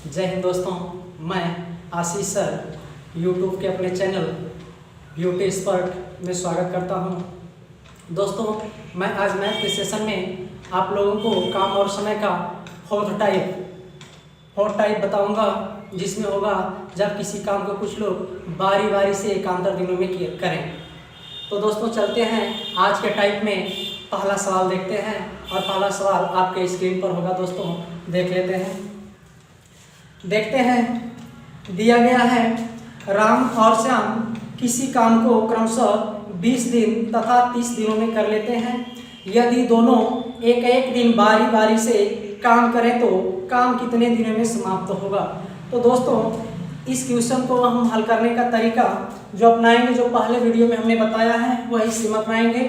जय हिंद दोस्तों, मैं आशीष सर यूट्यूब के अपने चैनल ब्यूटी एक्सपर्ट में स्वागत करता हूं। दोस्तों, मैं आज मैथ के सेशन में आप लोगों को काम और समय का फोर्थ टाइप बताऊंगा, जिसमें होगा जब किसी काम को कुछ लोग बारी बारी से एकांतर दिनों में करें। तो दोस्तों चलते हैं आज के टाइप में। पहला सवाल देखते हैं और पहला सवाल आपके स्क्रीन पर होगा। दोस्तों देख लेते हैं। देखते हैं, दिया गया है राम और श्याम किसी काम को क्रमशः 20 दिन तथा 30 दिनों में कर लेते हैं। यदि दोनों एक एक दिन बारी बारी से काम करें तो काम कितने दिनों में समाप्त होगा। तो दोस्तों इस क्वेश्चन को हम हल करने का तरीका जो अपनाएंगे, जो पहले वीडियो में हमने बताया है वही सेम अपनाएंगे।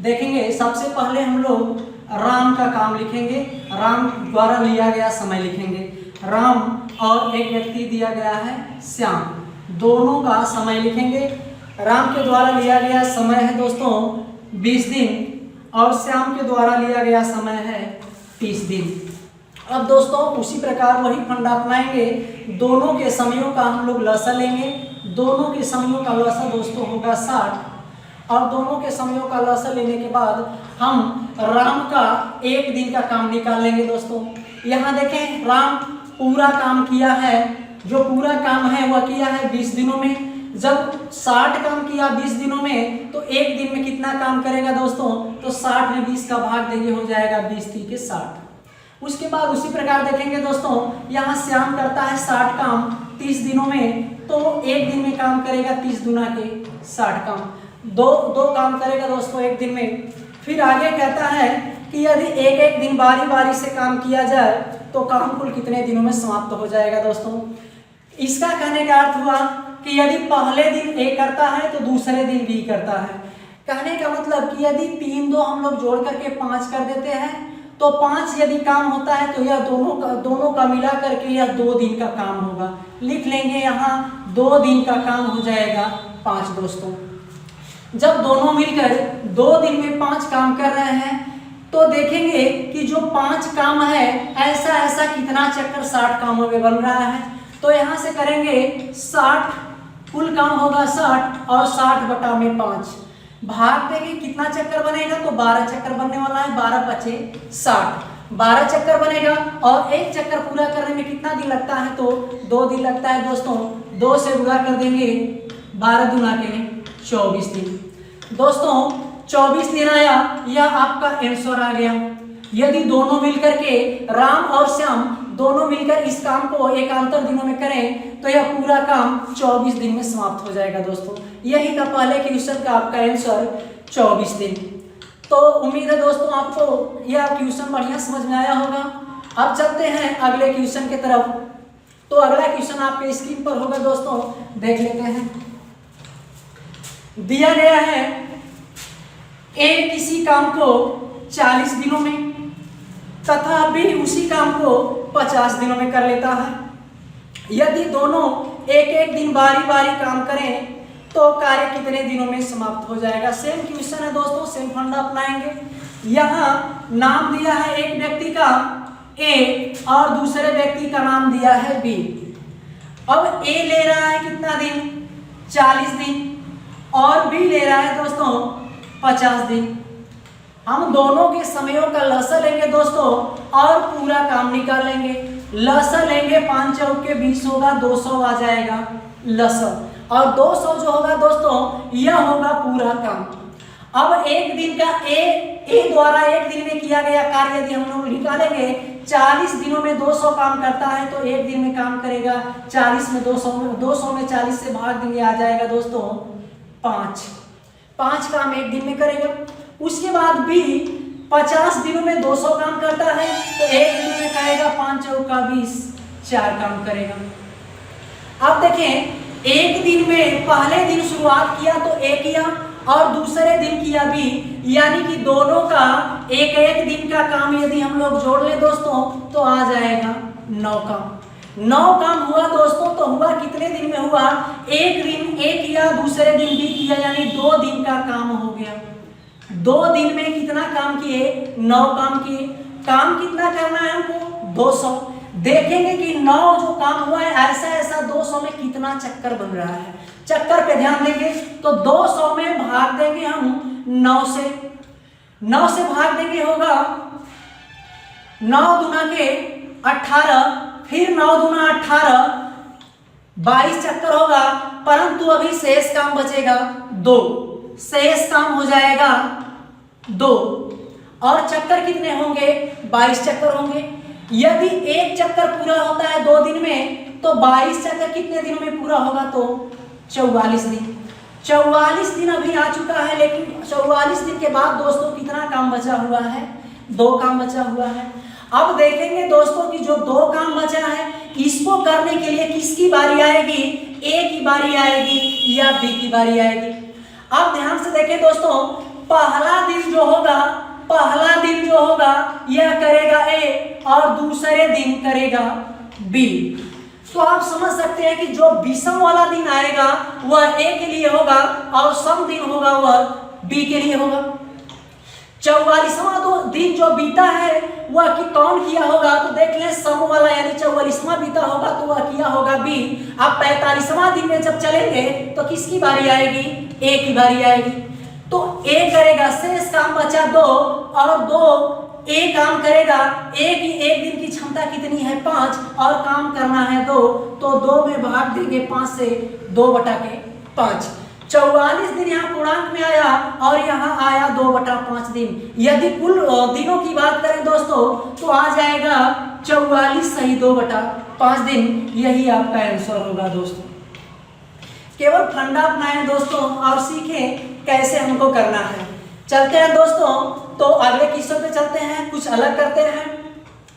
देखेंगे, सबसे पहले हम लोग राम का काम लिखेंगे, राम द्वारा लिया गया समय लिखेंगे। राम और एक व्यक्ति दिया गया है श्याम, दोनों का समय लिखेंगे। राम के द्वारा लिया गया समय है दोस्तों 20 दिन और श्याम के द्वारा लिया गया समय है 30 दिन। अब दोस्तों उसी प्रकार वही फंडा अपनाएंगे, दोनों के समयों का हम लोग लसा लेंगे। दोनों के समयों का लसा दोस्तों होगा 60 और दोनों के समयों का लसा लेने के बाद हम राम का एक दिन का काम निकाल लेंगे। दोस्तों यहाँ देखें, राम पूरा काम किया है, जो पूरा काम है वह किया है 20 दिनों में। जब 60 काम किया 20 दिनों में तो एक दिन में कितना काम करेगा दोस्तों, तो 60 में 20 का भाग देंगे, हो जाएगा 20 3 के 60। उसके बाद उसी प्रकार देखेंगे दोस्तों, यहाँ श्याम करता है 60 काम 30 दिनों में, तो एक दिन में काम करेगा 30 गुना के 60 काम, दो काम करेगा दोस्तों एक दिन में। फिर आगे कहता है कि यदि एक एक दिन बारी बारी से काम किया जाए तो काम कुल कितने दिनों में समाप्त हो जाएगा। दोस्तों इसका कहने का अर्थ हुआ कि यदि पहले दिन ए करता है तो दूसरे दिन बी करता है। कहने का मतलब कि यदि 3 2 हम लोग जोड़ करके 5 कर देते हैं तो 5 यदि काम होता है तो यह दोनों का मिला करके यह 2 दिन का काम होगा। लिख लेंगे यहाँ 2 दिन का काम हो जाएगा 5। दोस्तों जब दोनों मिलकर 2 दिन में 5 काम कर रहे हैं तो देखेंगे कि जो 5 काम है ऐसा कितना चक्कर 60 कामों में बन रहा है। तो यहाँ से करेंगे 60, कुल काम होगा 60 और 60 बटा में 5 भाग देंगे, कितना चक्कर बनेगा तो 12 चक्कर बनने वाला है। 12 पचे 60, 12 चक्कर बनेगा और एक चक्कर पूरा करने में कितना दिन लगता है तो 2 दिन लगता है। दोस्तों 2 से गुणा कर देंगे, 12 दूना के 24 दिन। दोस्तों 24 दिन आया, यह आपका आंसर आ गया। यदि दोनों मिलकर के राम और श्याम दोनों मिलकर इस काम को एकांतर दिनों में करें तो यह पूरा काम 24 दिन में समाप्त हो जाएगा। दोस्तों यही था पहले क्वेश्चन का आपका आंसर 24 दिन। तो उम्मीद है दोस्तों आपको यह क्वेश्चन बढ़िया समझ में आया होगा। अब चलते हैं अगले क्वेश्चन की तरफ। तो अगला क्वेश्चन आपके स्क्रीन पर होगा। दोस्तों देख लेते हैं। दिया गया है ए किसी काम को 40 दिनों में तथा बी उसी काम को 50 दिनों में कर लेता है। यदि दोनों एक एक दिन बारी बारी काम करें तो कार्य कितने दिनों में समाप्त हो जाएगा। सेम क्वेश्चन है दोस्तों, सेम फंडा अपनाएंगे। यहाँ नाम दिया है एक व्यक्ति का ए और दूसरे व्यक्ति का नाम दिया है बी। अब ए ले रहा है कितना दिन, 40 दिन और बी ले रहा है दोस्तों 50 दिन। हम दोनों के समयों का लसा लेंगे दोस्तों और पूरा काम निकाल लेंगे। लसा लेंगे 5 चौके 20 होगा, 200 आ जाएगा लसा, और 200 जो होगा दोस्तों यह होगा पूरा काम। अब एक दिन का ए द्वारा एक दिन में किया गया कार्य यदि हम लोग निकालेंगे, 40 दिनों में 200 काम करता है तो एक दिन में काम करेगा 40 में 200 में 40 से भाग देंगे, आ जाएगा दोस्तों 5 काम एक दिन में करेगा। उसके बाद बी 50 दिनों में 200 काम करता है तो एक दिन में करेगा 5 चौका 20, 4 काम करेगा। अब देखें, एक दिन में पहले दिन शुरुआत किया तो ए किया और दूसरे दिन किया बी, यानी कि दोनों का एक एक दिन का काम यदि हम लोग जोड़ ले दोस्तों तो आ जाएगा 9 काम। 9 काम हुआ दोस्तों, तो हुआ कितने दिन में हुआ, एक दिन ए किया दूसरे दिन बी किया, यानी 2 दिन का काम हो गया। 2 दिन में कितना काम किए, 9 काम किए। काम कितना करना है हमको 200, देखेंगे कि 9 जो काम हुआ है ऐसा ऐसा 200 में कितना चक्कर बन रहा है। चक्कर पे ध्यान देंगे तो 200 में भाग देंगे हम 9 से, 9 से भाग देंगे होगा 9 दूना के 18, फिर 9 दूना 18, 22 चक्कर होगा, परंतु अभी शेष काम बचेगा 2, शेष काम हो जाएगा 2 और चक्कर कितने होंगे 22 चक्कर होंगे। यदि एक चक्कर पूरा होता है 2 दिन में तो 22 चक्कर कितने दिनों में पूरा होगा तो 44 दिन। 44 दिन अभी आ चुका है, लेकिन 44 दिन के बाद दोस्तों कितना काम बचा हुआ है 2 काम बचा हुआ है। अब देखेंगे दोस्तों कि जो 2 काम बचा है इसको करने के लिए किसकी बारी आएगी, ए की बारी आएगी या बी की बारी आएगी। अब ध्यान से देखें दोस्तों, पहला दिन जो होगा यह करेगा ए और दूसरे दिन करेगा बी। तो आप समझ सकते हैं कि जो विषम वाला दिन आएगा वह ए के लिए होगा और सम दिन होगा वह बी के लिए होगा। 44वां दिन जो बीता है वह कि कौन किया होगा तो देख लें, सम वाला यानी 44वां बीता होगा तो वह किया होगा बी। अब 45वां दिन में जब चलेंगे तो किसकी बारी आएगी, ए की बारी आएगी। तो ए करेगा, शेष काम बचा 2 और 2 ए काम करेगा। ए की एक दिन की क्षमता कितनी है 5 और काम करना है 2, तो 2 में भाग देंगे 5 से 2/5। 44 दिन यहाँ पूर्णांक में आया और यहाँ आया 2/5 दिन। यदि कुल दिनों की बात करें दोस्तों तो आ जाएगा 44 सही 2/5 दिन। यही आपका आंसर होगा दोस्तों। केवल फंडा अपनाएं दोस्तों और सीखें कैसे हमको करना है। चलते हैं दोस्तों, तो अगले क्वेश्चन पे चलते हैं, कुछ अलग करते हैं।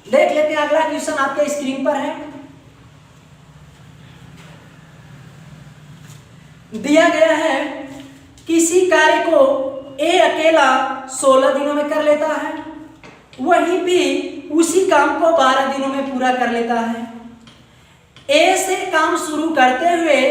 देख लेते हैं अगला क्वेश्चन आपके स्क्रीन पर है। दिया गया है किसी कार्य को ए अकेला 16 दिनों में कर लेता है, वहीं बी उसी काम को 12 दिनों में पूरा कर लेता है। ए से काम शुरू करते हुए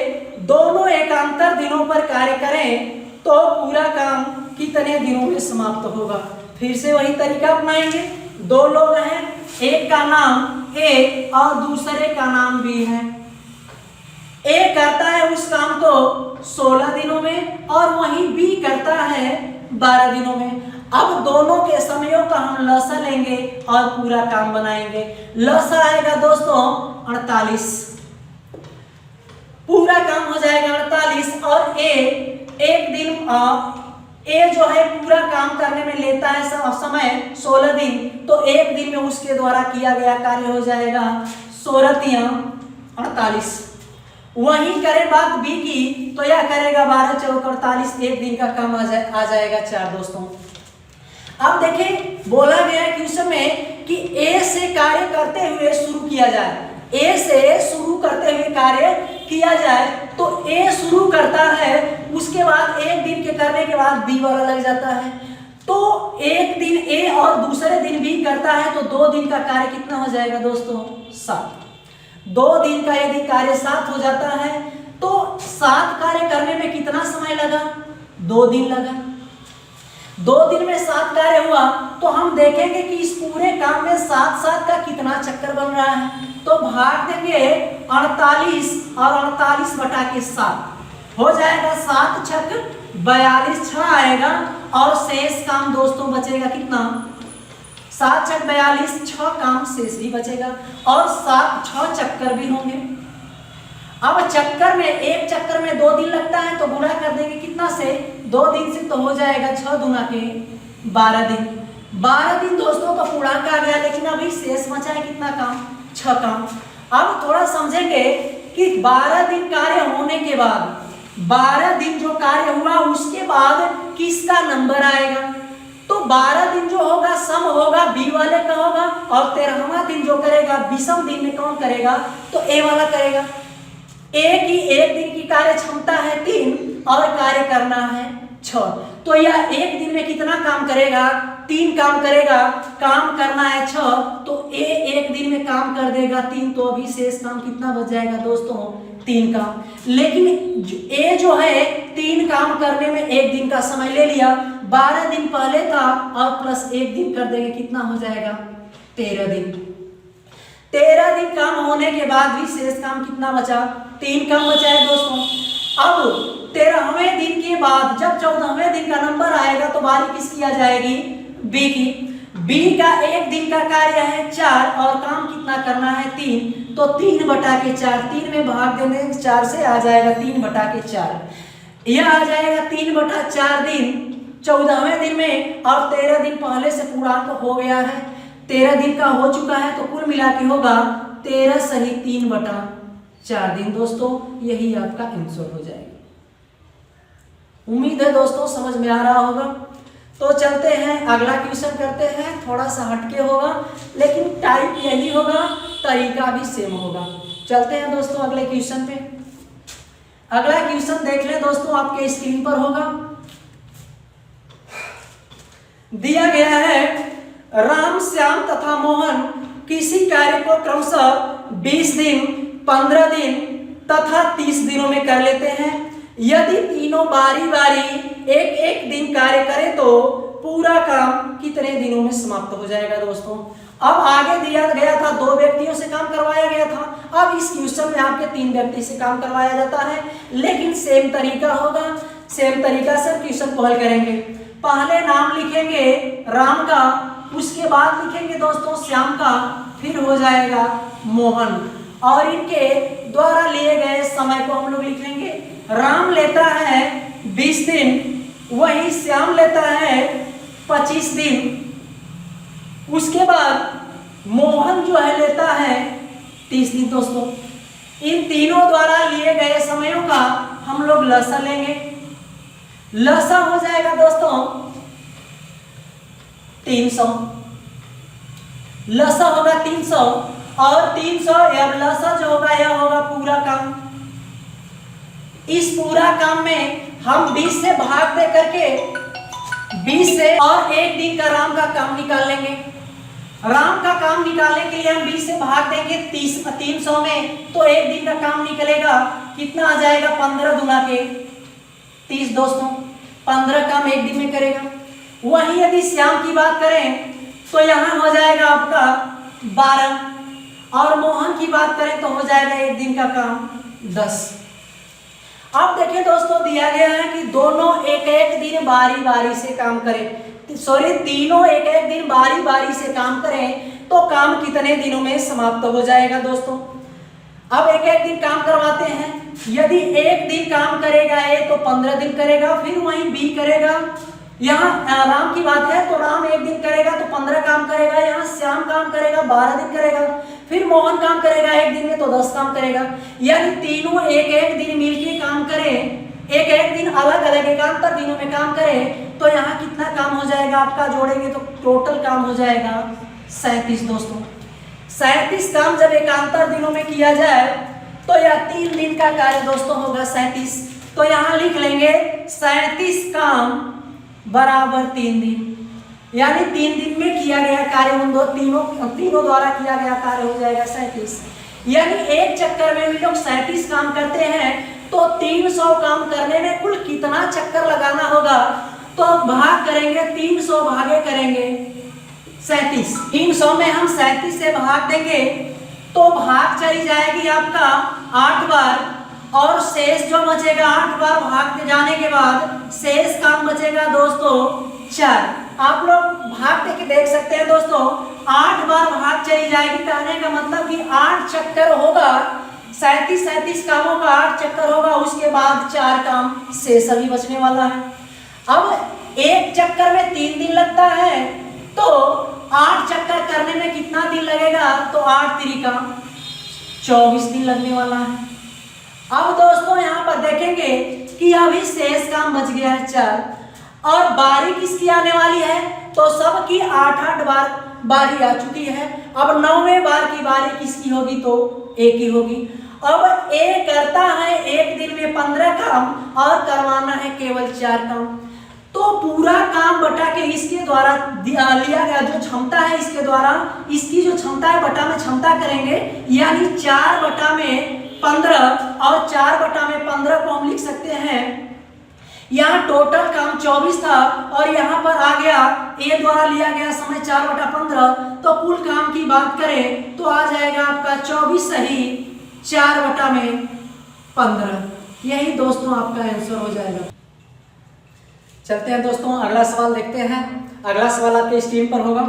दोनों एकांतर दिनों पर कार्य करें तो पूरा काम कितने दिनों में समाप्त होगा। फिर से वही तरीका अपनाएंगे। 2 लोग हैं, एक का नाम ए और दूसरे का नाम बी है। ए करता है उस काम को 16 दिनों में और वहीं बी करता है 12 दिनों में। अब दोनों के समयों का हम लसा लेंगे और पूरा काम बनाएंगे। लसा आएगा दोस्तों 48, पूरा काम हो जाएगा 48 और एक दिन ए जो है पूरा काम करने में लेता है समय 16 दिन, तो एक दिन में उसके द्वारा किया गया कार्य हो जाएगा 16 × 48। वहीं करें बात बी की तो यह करेगा 12 चौक 48, एक दिन का काम आ जाएगा 4 दोस्तों। अब देखें बोला गया है क्वेश्चन में कि ए से कार्य करते हुए शुरू किया जाए। ए से शुरू करते हुए कार्य किया जाए तो ए शुरू करता है, उसके बाद एक दिन के करने के बाद बी वाला लग जाता है। तो एक दिन ए और दूसरे दिन बी करता है तो 2 दिन का कार्य कितना हो जाएगा दोस्तों 7। 2 दिन का यदि कार्य 7 हो जाता है तो 7 कार्य करने में कितना समय लगा 2 दिन लगा। 2 दिन में 7 कार्य हुआ तो हम देखेंगे कि इस पूरे काम में 7 का कितना चक्कर बन रहा है। तो भाग देंगे 48 और 48/7 हो जाएगा 7 छक 42, 6 आएगा और शेष काम दोस्तों बचेगा कितना 7 छक 42, 6 काम शेष भी बचेगा और 6 चक्कर भी होंगे। अब चक्कर में एक चक्कर में 2 दिन लगता है तो गुणा कर देंगे कितना से 2 दिन से, तो हो जाएगा 6 दूना के 12 दिन। 12 दिन दोस्तों का पूर्णांक आ गया, लेकिन अभी शेष बचा है कितना काम 6 काम। अब थोड़ा समझेंगे कि 12 दिन कार्य होने के बाद 12 दिन जो कार्य हुआ उसके बाद किसका नंबर आएगा। तो 12 दिन जो होगा सम होगा बी वाले का होगा और 13वां दिन जो करेगा विषम दिन में कौन करेगा तो ए वाला करेगा। ए की एक दिन की कार्य क्षमता है 3 और कार्य करना है 6, तो यह एक दिन में कितना काम करेगा 3 काम करेगा। काम करना है 6 तो ए एक दिन में काम कर देगा 3, तो अभी शेष काम कितना बच जाएगा दोस्तों 3 काम। लेकिन ए जो है 3 काम करने में 1 दिन का समय ले लिया, 12 दिन पहले था और प्लस 1 दिन कर देंगे कितना हो जाएगा 13 दिन। 13 दिन काम होने के बाद भी शेष काम कितना बचा? 3 काम बचा है दोस्तों। अब 13वें दिन के बाद जब 14वें दिन का नंबर आएगा तो बारी किसकी आ जाएगी? बी की। बी का 1 दिन का कार्य है 4 और काम कितना करना है? 3। तो 3/4, 3 में भाग देने 4 से आ जाएगा 3/4। यह आ जाएगा 3/4 दिन 14वें दिन में, और 13 दिन पहले से पूर्णांक हो गया है, 13 दिन का हो चुका है, तो कुल मिला के होगा 13 सही 3/4 दिन। दोस्तों यही आपका आंसर हो जाएगा। उम्मीद है दोस्तों समझ में आ रहा होगा। तो चलते हैं अगला क्वेश्चन करते हैं। थोड़ा सा हटके होगा लेकिन टाइप यही होगा, तरीका भी सेम होगा। चलते हैं दोस्तों अगले क्वेश्चन पे। अगला क्वेश्चन देख लें दोस्तों, आपके स्क्रीन पर होगा। दिया गया है राम, श्याम तथा मोहन किसी कार्य को क्रमशः 20 दिन, 15 दिन तथा 30 दिनों में कर लेते हैं। यदि तीनों बारी बारी एक एक दिन कार्य करें तो पूरा काम कितने दिनों में समाप्त हो जाएगा? दोस्तों अब आगे दिया गया था 2 व्यक्तियों से काम करवाया गया था। अब इस क्वेश्चन में आपके 3 व्यक्ति से काम करवाया जाता है, लेकिन सेम तरीका होगा। सेम तरीका से क्वेश्चन को हल करेंगे। पहले नाम लिखेंगे राम का, उसके बाद लिखेंगे दोस्तों श्याम का, फिर हो जाएगा मोहन, और इनके द्वारा लिए गए समय को हम लोग लिख लेंगे। राम लेता है 20 दिन, वही श्याम लेता है 25 दिन। उसके बाद मोहन जो है लेता है 30 दिन। दोस्तों इन तीनों द्वारा लिए गए समयों का हम लोग लसा लेंगे। लसा हो जाएगा दोस्तों 300। लसा होगा 300, और 300 अब लसा जो होगा यह होगा पूरा काम। इस पूरा काम में हम 20 से भाग दे करके 20 से और 1 दिन का राम का काम निकाल लेंगे। राम का काम निकालने के लिए हम 20 से भाग देंगे 300 में, तो 1 दिन का काम निकलेगा। कितना आ जाएगा? 15 दूना के 30 दोस्तों, 15 काम 1 दिन में करेगा। वहीं यदि श्याम की बात करें तो यहाँ हो जाएगा आपका 12, और मोहन की बात करें तो हो जाएगा 1 दिन का काम 10। अब देखिए दोस्तों दिया गया है कि दोनों एक एक दिन बारी बारी से काम करें, तीनों एक एक दिन बारी बारी से काम करें तो काम कितने दिनों में समाप्त हो जाएगा? दोस्तों अब एक एक दिन काम करवाते हैं। यदि 1 दिन काम करेगा ए तो 15 दिन करेगा, फिर वहीं बी करेगा। यहाँ राम की बात है तो राम 1 दिन करेगा तो 15 काम करेगा। यहाँ श्याम काम करेगा 12 दिन करेगा, फिर मोहन काम करेगा 1 दिन में तो 10 काम करेगा। यानी तीनों एक एक दिन मिलके काम करें, एक एक दिन अलग अलग एकांतर दिनों में काम करें तो यहाँ कितना काम हो जाएगा आपका? जोड़ेंगे तो टोटल काम हो जाएगा 37 दोस्तों। 37 काम जब एकांतर दिनों में किया जाए तो यह 3 दिन का कार्य दोस्तों होगा 37। तो यहाँ लिख लेंगे 37 काम बराबर 3 दिन, यानी 3 दिन में किया गया कार्य उन तीनों द्वारा किया गया कार्य हो जाएगा 37। यानी एक चक्कर में भी लोग 37 काम करते हैं तो 300 काम करने में कुल कितना चक्कर लगाना होगा? तो भाग करेंगे 300 भागे करेंगे 37। 300 में हम 37 से भाग देंगे तो भाग चली जाएगी आपका 8 बार, और शेष जो बचेगा 8 बार भाग जाने के बाद शेष काम बचेगा दोस्तों 4। आप लोग भाग के देख सकते हैं दोस्तों, 8 बार भाग चली जाएगी, कहने का मतलब कि 8 चक्कर होगा। 37 कामों का 8 चक्कर होगा, उसके बाद 4 काम शेष अभी बचने वाला है। अब एक चक्कर में 3 दिन लगता है तो 8 चक्कर करने में कितना दिन लगेगा? तो 8 त्रिका 24 दिन लगने वाला है। अब दोस्तों यहाँ पर देखेंगे कि अभी शेष काम बच गया है 4, और बारी किसकी आने वाली है? तो सबकी 8-8 बार बारी आ चुकी है। अब 9वें बार की बारी किसकी होगी? तो एक ही होगी। अब ए करता है 1 दिन में 15 काम और करवाना है केवल 4 काम, तो पूरा काम बटा के इसके द्वारा लिया गया जो क्षमता है इसके द्वारा, इसकी जो क्षमता है बटा में क्षमता करेंगे, यानी 4 बटा में 15, और 4 बटा में 15 को हम लिख सकते हैं यहाँ टोटल काम 24 था और यहाँ पर आ गया ए द्वारा लिया गया समय 4/15, तो कुल काम की बात करें तो आ जाएगा आपका 24 सही 4/15। यही दोस्तों आपका आंसर हो जाएगा। चलते हैं दोस्तों, अगला सवाल देखते हैं। अगला सवाल आपके स्क्रीन पर होगा।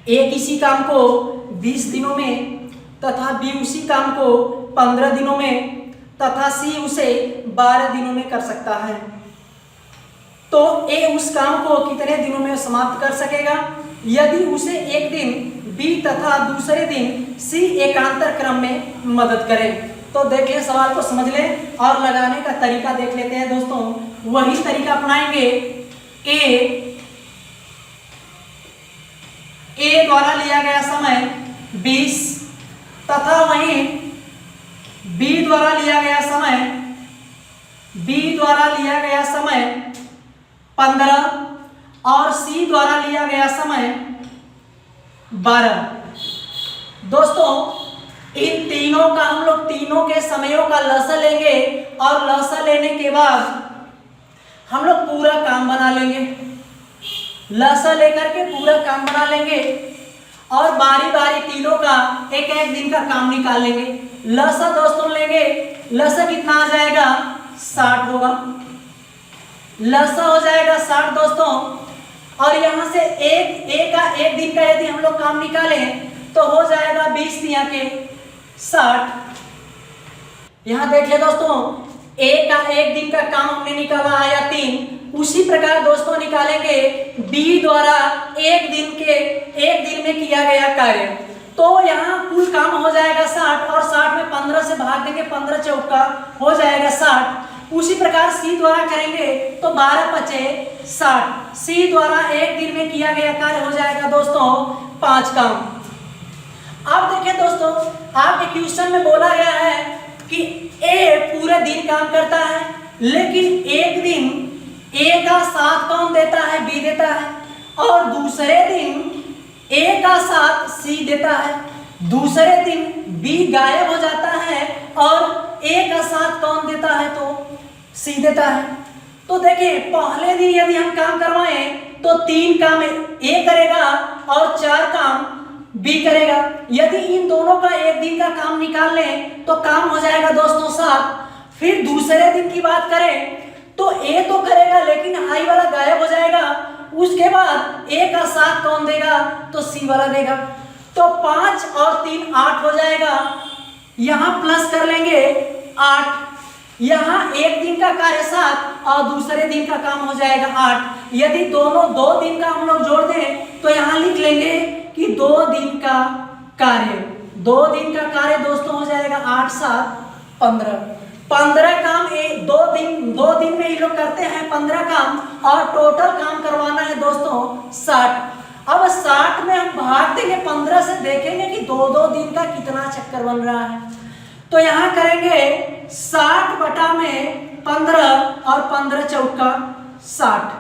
ए किसी काम को 20 दिनों में तथा बी उसी काम को 15 दिनों में तथा सी उसे 12 दिनों में कर सकता है, तो ए उस काम को कितने दिनों में समाप्त कर सकेगा यदि उसे एक दिन बी तथा दूसरे दिन सी एकांतर क्रम में मदद करे। तो देखिए, सवाल को समझ लें और लगाने का तरीका देख लेते हैं दोस्तों। वही तरीका अपनाएंगे। ए द्वारा लिया गया समय 20 तथा वहीं बी द्वारा लिया गया समय 15 और सी द्वारा लिया गया समय 12। दोस्तों, इन तीनों का हम लोग तीनों के समयों का लसा लेंगे और लसा लेने के बाद हम लोग पूरा काम बना लेंगे। लसा लेकर के पूरा काम बना लेंगे और बारी बारी तीनों का एक एक दिन का काम निकाल लेंगे। लसा दोस्तों लेंगे, लसा कितना आ जाएगा 60 होगा। लसा हो जाएगा 60 दोस्तों, और यहाँ से एक दिन का यदि हम लोग काम निकालें तो हो जाएगा 20 दिया के 60। यहाँ देखिए दोस्तों, ए का एक दिन का काम हमने निकाला आया 3। उसी प्रकार दोस्तों निकालेंगे बी द्वारा एक दिन में किया गया कार्य, तो यहाँ कुल काम हो जाएगा 60 और 60 में 15 से भाग देंगे, 15 चौका हो जाएगा 60। उसी प्रकार सी द्वारा करेंगे तो 12 पचे 60। सी द्वारा एक दिन में किया गया कार्य हो जाएगा दोस्तों 5 काम। अब देखिए दोस्तों, आपके क्वेश्चन में बोला गया है कि ए पूरे दिन काम करता है, लेकिन एक दिन ए का साथ कौन देता है, बी देता है, और दूसरे दिन ए का साथ सी देता है। दूसरे दिन बी गायब हो जाता है और ए का साथ कौन देता है, तो सी देता है। तो देखिए, पहले दिन यदि हम काम करवाएं तो 3 काम ए करेगा और 4 काम बी करेगा। यदि इन दोनों का एक दिन का काम निकाल लें तो काम हो जाएगा दोस्तों 7। फिर दूसरे दिन की बात करें तो ए तो करेगा लेकिन हाई वाला गायब हो जाएगा। उसके बाद ए का साथ कौन देगा, तो सी वाला देगा। तो 5 और 3 8 हो जाएगा। यहाँ प्लस कर लेंगे 8। यहाँ एक दिन का कार्य 7 और दूसरे दिन का काम हो जाएगा 8। यदि दोनों 2 दिन का हम लोग जोड़ दें तो यहाँ लिख लेंगे कि 2 दिन का कार्य। 2 दिन का कार्य दोस्तों हो जाएगा 8 7 15। 15 काम 2 दिन में ये लोग करते हैं 15 काम, और टोटल काम करवाना है दोस्तों 60। अब 60 में हम भाग देंगे 15 से, देखेंगे कि 2-2 दिन का कितना चक्कर बन रहा है। तो यहाँ करेंगे 60 बटा में 15 और 15 चौका 60।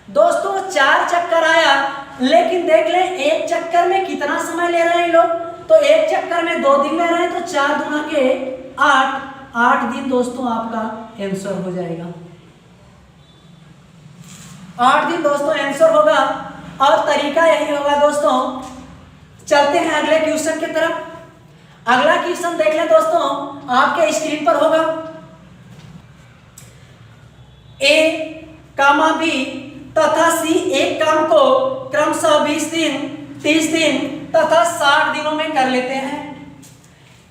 दोस्तों 4 चक्कर आया, लेकिन देख लें एक चक्कर में कितना समय ले रहे हैं लोग, तो एक चक्कर में 2 दिन ले रहे हैं, तो 4 दूना के 8 दिन दोस्तों आपका आंसर हो जाएगा। 8 दिन दोस्तों आंसर होगा, और तरीका यही होगा दोस्तों। चलते हैं अगले क्वेश्चन की तरफ। अगला क्वेश्चन देख लें दोस्तों, आपके स्क्रीन पर होगा। ए कामा बी तथा सी एक काम को क्रमशः 20 दिन 30 दिन तथा 60 दिनों में कर लेते हैं।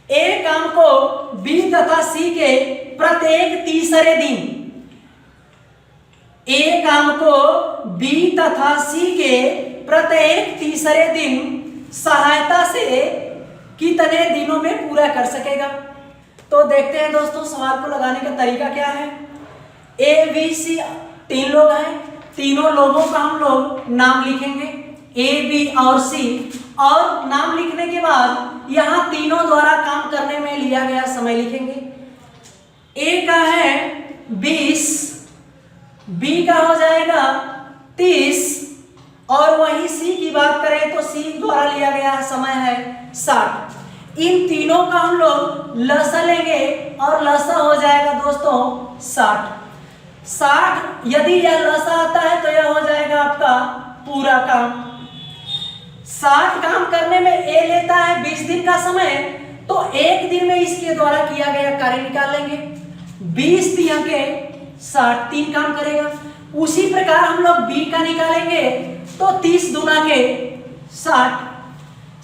ए काम को बी तथा सी के प्रत्येक तीसरे दिन, ए काम को बी तथा सी के प्रत्येक तीसरे दिन सहायता से कितने दिनों में पूरा कर सकेगा। तो देखते हैं दोस्तों, सवाल को लगाने का तरीका क्या है। ए बी सी 3 लोग हैं, तीनों लोगों का हम लोग नाम लिखेंगे, ए बी और सी, और नाम लिखने के बाद यहाँ तीनों द्वारा काम करने में लिया गया समय लिखेंगे। ए का है 20, बी का हो जाएगा 30, और वहीं सी की बात करें तो सी द्वारा लिया गया समय है 60। इन तीनों का हम लोग लसा लेंगे और लसा हो जाएगा दोस्तों 60। 60 यदि यह लसा आता है तो यह हो जाएगा आपका पूरा काम। 60 काम करने में ए लेता है 20 दिन का समय, तो एक दिन में इसके द्वारा किया गया कार्य निकाल लेंगे। 20 दिया के 60 3 काम करेगा। उसी प्रकार हम लोग बी का निकालेंगे तो 30 दूना के 60,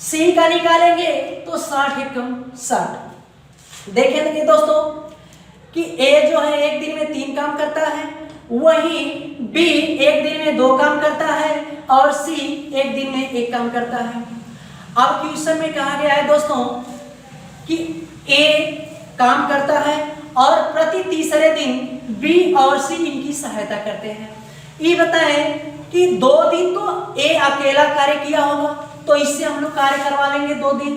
सी का निकालेंगे तो 60 एकम 60। देखेंगे दोस्तों कि ए जो है एक दिन में 3 काम करता है, वहीं बी एक दिन में 2 काम करता है और सी एक दिन में 1 काम करता है। अब क्वेश्चन में कहा गया है दोस्तों कि ए काम करता है और प्रति तीसरे दिन बी और सी इनकी सहायता करते हैं। ये बताएं कि 2 दिन तो ए अकेला कार्य किया होगा, तो इससे हम लोग कार्य करवा लेंगे 2 दिन।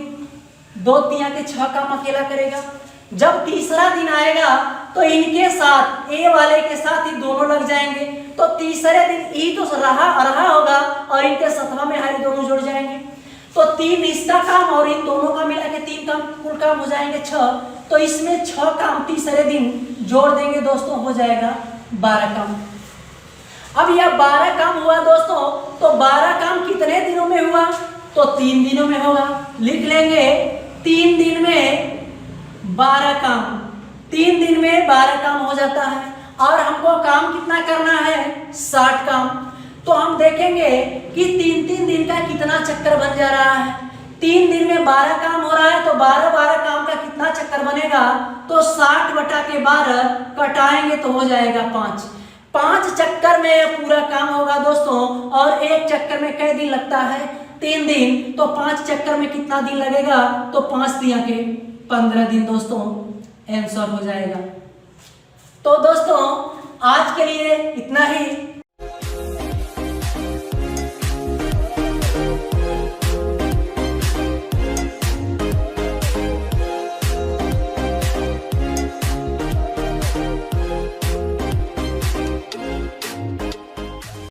2 तिया के 6 काम अकेला करेगा। जब तीसरा दिन आएगा तो इनके साथ ए वाले के साथ ही दोनों लग जाएंगे, तो तीसरे दिन ई तो रहा होगा और इनके सतवा में हारी दोनों जुड़ जाएंगे, तो 3 इसका काम और इन दोनों का मिला के 3 काम, कुल काम हो जाएंगे 6। तो इसमें 6 काम तीसरे दिन जोड़ देंगे दोस्तों, हो जाएगा 12 काम। अब यह 12 काम हुआ दोस्तों, तो 12 काम कितने दिनों में हुआ? तो 3 दिनों में होगा। लिख लेंगे 3 दिन में 12 काम, 3 दिन में 12 काम हो जाता है। और हमको काम कितना करना है? 60 काम। तो हम देखेंगे कि 3-3 दिन का कितना चक्कर बन जा रहा है। 3 दिन में 12 काम हो रहा है, तो 12 काम का कितना चक्कर बनेगा? तो 60/12 कटाएंगे तो हो जाएगा 5। 5 चक्कर में पूरा काम होगा दोस्तों। और एक चक्कर में कई दिन लगता है? 3 दिन। तो 5 चक्कर में कितना दिन लगेगा? तो 5 दिया के 15 दिन दोस्तों आंसर हो जाएगा। तो दोस्तों आज के लिए इतना ही।